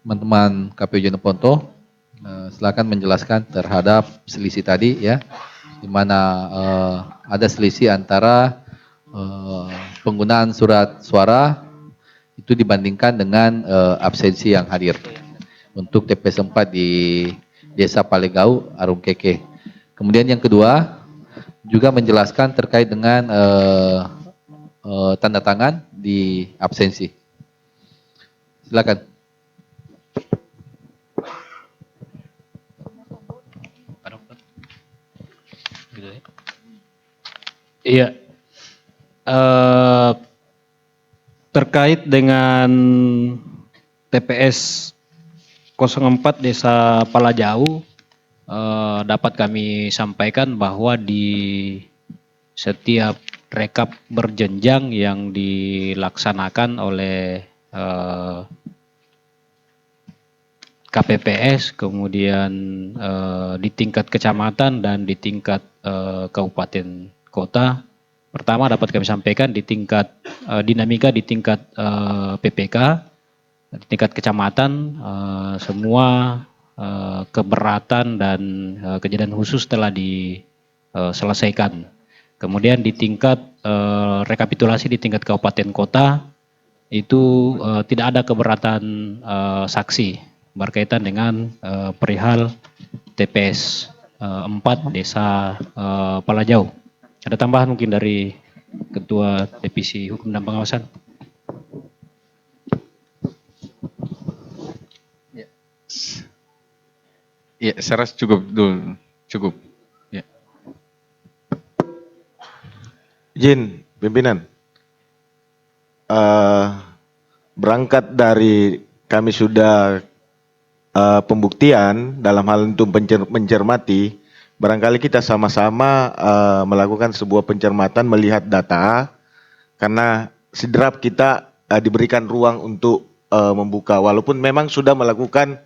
teman-teman KPU Jeneponto, silakan menjelaskan terhadap selisih tadi ya, di mana ada selisih antara penggunaan surat suara itu dibandingkan dengan absensi yang hadir untuk TPS 4 di Desa Palegau, Arung Keke. Kemudian yang kedua juga menjelaskan terkait dengan tanda tangan di absensi. Silakan. Iya. Terkait dengan TPS 04 Desa Palajau, dapat kami sampaikan bahwa di setiap rekap berjenjang yang dilaksanakan oleh KPPS, kemudian di tingkat kecamatan dan di tingkat kabupaten kota. Pertama dapat kami sampaikan di tingkat dinamika di tingkat PPK, di tingkat kecamatan, semua keberatan dan kejadian khusus telah diselesaikan. Kemudian di tingkat rekapitulasi di tingkat kabupaten kota itu tidak ada keberatan saksi berkaitan dengan perihal TPS 4 Desa Palajau. Ada tambahan mungkin dari Ketua Divisi Hukum dan Pengawasan? Ya, saya rasa cukup dulu. Cukup. Ya. Izin, pimpinan. Berangkat dari kami sudah pembuktian dalam hal untuk mencermati, barangkali kita sama-sama melakukan sebuah pencermatan melihat data, karena sidrap kita diberikan ruang untuk membuka, walaupun memang sudah melakukan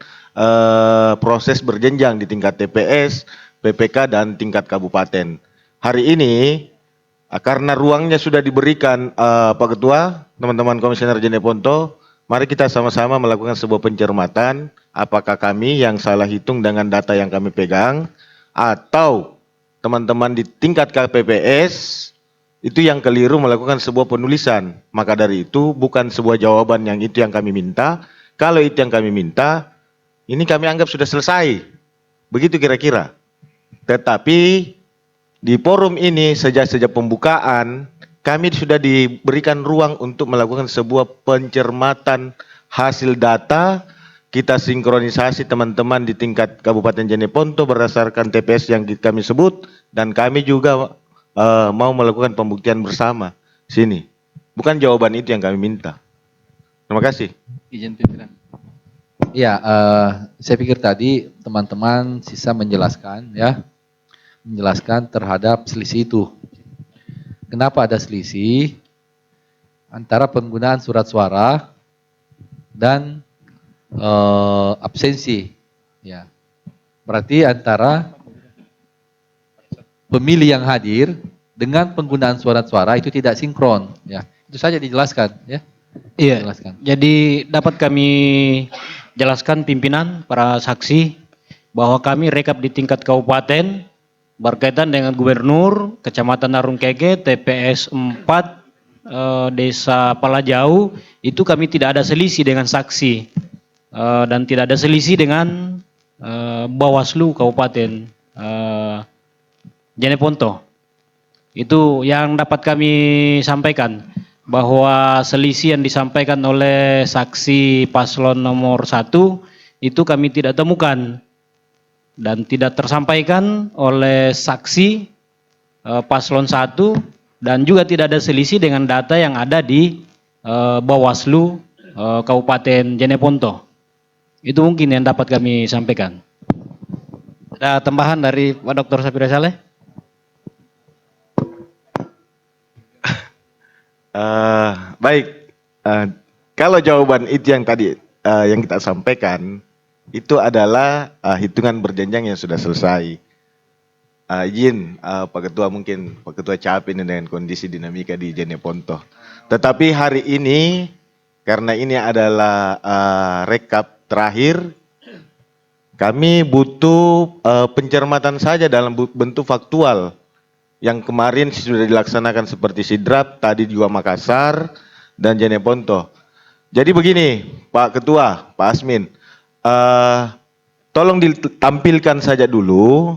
proses berjenjang di tingkat TPS, PPK, dan tingkat kabupaten. Hari ini, karena ruangnya sudah diberikan Pak Ketua, teman-teman Komisioner Jeneponto, mari kita sama-sama melakukan sebuah pencermatan, apakah kami yang salah hitung dengan data yang kami pegang, atau teman-teman di tingkat KPPS itu yang keliru melakukan sebuah penulisan. Maka dari itu bukan sebuah jawaban yang itu yang kami minta. Kalau itu yang kami minta, ini kami anggap sudah selesai. Begitu kira-kira. Tetapi di forum ini sejak pembukaan, kami sudah diberikan ruang untuk melakukan sebuah pencermatan hasil data. Kita sinkronisasi teman-teman di tingkat Kabupaten Jeneponto berdasarkan TPS yang kami sebut, dan kami juga mau melakukan pembuktian bersama sini. Bukan jawaban itu yang kami minta. Terima kasih. Izin pimpinan. Ya, saya pikir tadi teman-teman sisa menjelaskan ya, menjelaskan terhadap selisih itu. Kenapa ada selisih antara penggunaan surat suara dan absensi, ya. Berarti antara pemilih yang hadir dengan penggunaan surat suara itu tidak sinkron, ya. Itu saja dijelaskan, ya. Iya. Jelaskan. Jadi dapat kami jelaskan pimpinan, para saksi, bahwa kami rekap di tingkat kabupaten berkaitan dengan Gubernur, Kecamatan Arung Keke, TPS 4 Desa Palajau, itu kami tidak ada selisih dengan saksi. Dan tidak ada selisih dengan Bawaslu Kabupaten Jeneponto. Itu yang dapat kami sampaikan, bahwa selisih yang disampaikan oleh saksi paslon nomor 1 itu kami tidak temukan dan tidak tersampaikan oleh saksi paslon 1, dan juga tidak ada selisih dengan data yang ada di Bawaslu Kabupaten Jeneponto. Itu mungkin yang dapat kami sampaikan. Ada tambahan dari Pak Dr. Sapira Saleh? Baik, kalau jawaban itu yang tadi yang kita sampaikan, itu adalah hitungan berjenjang yang sudah selesai. Izin Pak Ketua, mungkin Pak Ketua capek dengan kondisi dinamika di Jeneponto. Tetapi hari ini, karena ini adalah rekap terakhir, kami butuh pencermatan saja dalam bentuk faktual. Yang kemarin sudah dilaksanakan seperti Sidrap, tadi juga Makassar, dan Jeneponto. Jadi begini, Pak Ketua, Pak Asmin, tolong ditampilkan saja dulu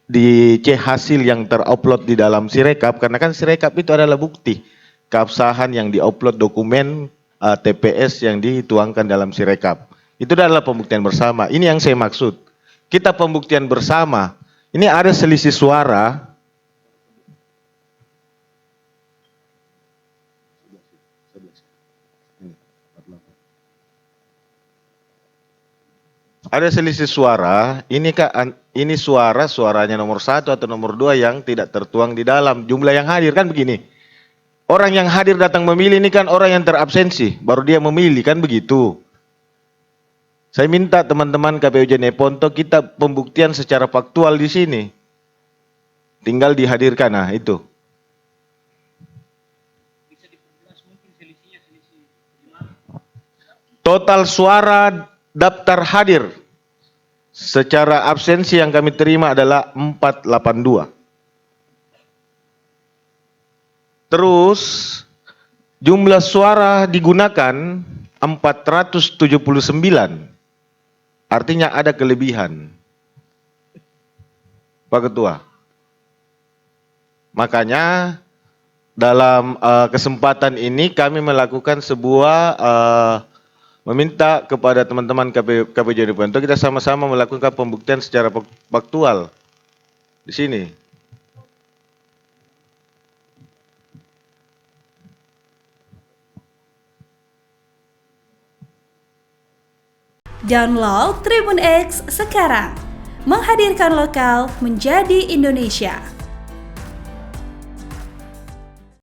di hasil yang terupload di dalam Sirekap, karena kan Sirekap itu adalah bukti keabsahan yang diupload dokumen TPS yang dituangkan dalam Sirekap. Itu adalah pembuktian bersama. Ini yang saya maksud. Kita pembuktian bersama. Ini ada selisih suara. Ada selisih suara. Ini suaranya nomor 1 atau nomor 2 yang tidak tertuang di dalam jumlah yang hadir, kan begini. Orang yang hadir datang memilih ini kan orang yang terabsensi, baru dia memilih, kan begitu. Saya minta teman-teman KPU Jeneponto kita pembuktian secara faktual di sini. Tinggal dihadirkan, nah itu. Total suara daftar hadir secara absensi yang kami terima adalah 482. Terus jumlah suara digunakan 479. Artinya ada kelebihan. Pak Ketua. Makanya dalam kesempatan ini kami melakukan sebuah meminta kepada teman-teman KPU Jeneponto kita sama-sama melakukan pembuktian secara faktual di sini. Download Tribun X sekarang, menghadirkan lokal menjadi Indonesia.